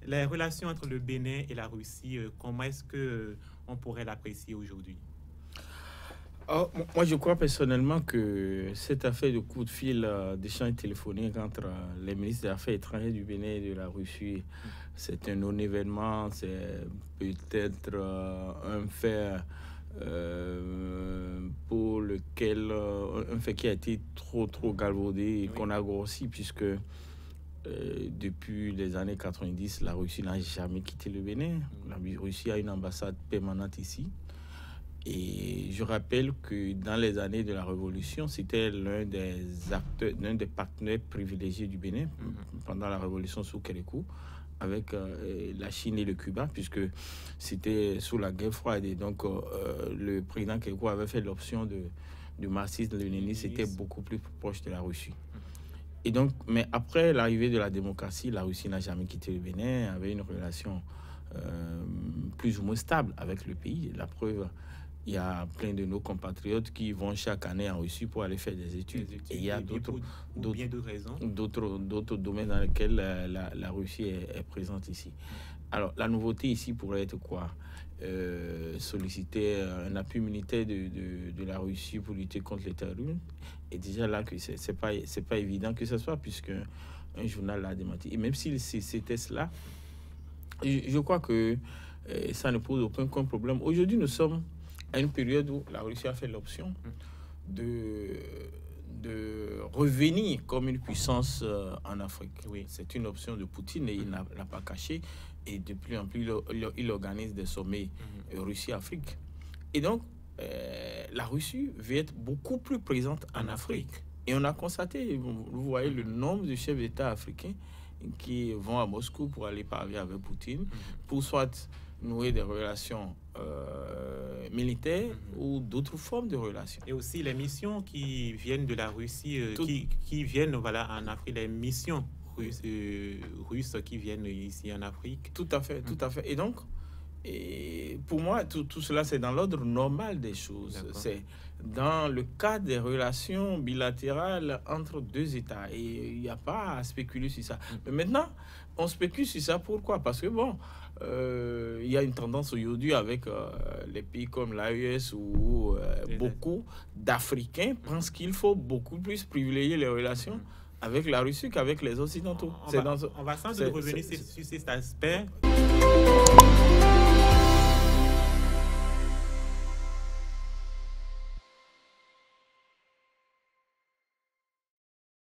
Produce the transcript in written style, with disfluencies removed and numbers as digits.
Les relations entre le Bénin et la Russie, comment est-ce que on pourrait l'apprécier aujourd'hui? Moi, je crois personnellement que cette affaire de coup de fil, d'échange téléphonique entre les ministres des Affaires étrangères du Bénin et de la Russie, c'est un non-événement, c'est peut-être un fait pour lequel, un fait qui a été trop galvaudé et Oui. qu'on a grossi, puisque depuis les années 90, la Russie n'a jamais quitté le Bénin. La Russie a une ambassade permanente ici. Et je rappelle que dans les années de la Révolution, c'était l'un des acteurs, l'un des partenaires privilégiés du Bénin pendant la Révolution sous Kérékou, avec la Chine et le Cuba, puisque c'était sous la guerre froide. Et donc, le président Kérékou avait fait l'option du marxisme-léninisme, c'était beaucoup plus proche de la Russie. Et donc, mais après l'arrivée de la démocratie, la Russie n'a jamais quitté le Bénin, avait une relation plus ou moins stable avec le pays. La preuve, il y a plein de nos compatriotes qui vont chaque année en Russie pour aller faire des études. Et il y a d'autres domaines dans lesquels la Russie est présente ici. Alors, la nouveauté ici pourrait être quoi? Solliciter un appui militaire de la Russie pour lutter contre les terroristes. Et déjà là, que c'est pas évident que ce soit, puisque un journal l'a démenti. Et même si c'était cela, je crois que ça ne pose aucun problème. Aujourd'hui, nous sommes à une période où la Russie a fait l'option de revenir comme une puissance en Afrique. Oui. C'est une option de Poutine et il n'a pas caché. Et de plus en plus, il organise des sommets Russie-Afrique. Et donc, la Russie veut être beaucoup plus présente en Afrique. Et on a constaté, vous voyez, le nombre de chefs d'État africains qui vont à Moscou pour aller parler avec Poutine, pour soit nouer des relations militaires ou d'autres formes de relations. Et aussi les missions qui viennent de la Russie, qui viennent en Afrique, les missions russes qui viennent ici en Afrique. Tout à fait, tout à fait. Et donc, pour moi, tout cela, c'est dans l'ordre normal des choses. C'est dans le cadre des relations bilatérales entre deux États. Et il n'y a pas à spéculer sur ça. Mais maintenant, on spécule sur ça. Pourquoi? Parce que, bon, il y a une tendance aujourd'hui avec les pays comme l'AES où beaucoup d'Africains pensent qu'il faut beaucoup plus privilégier les relations avec la Russie qu'avec les Occidentaux. On va sans doute revenir sur cet aspect.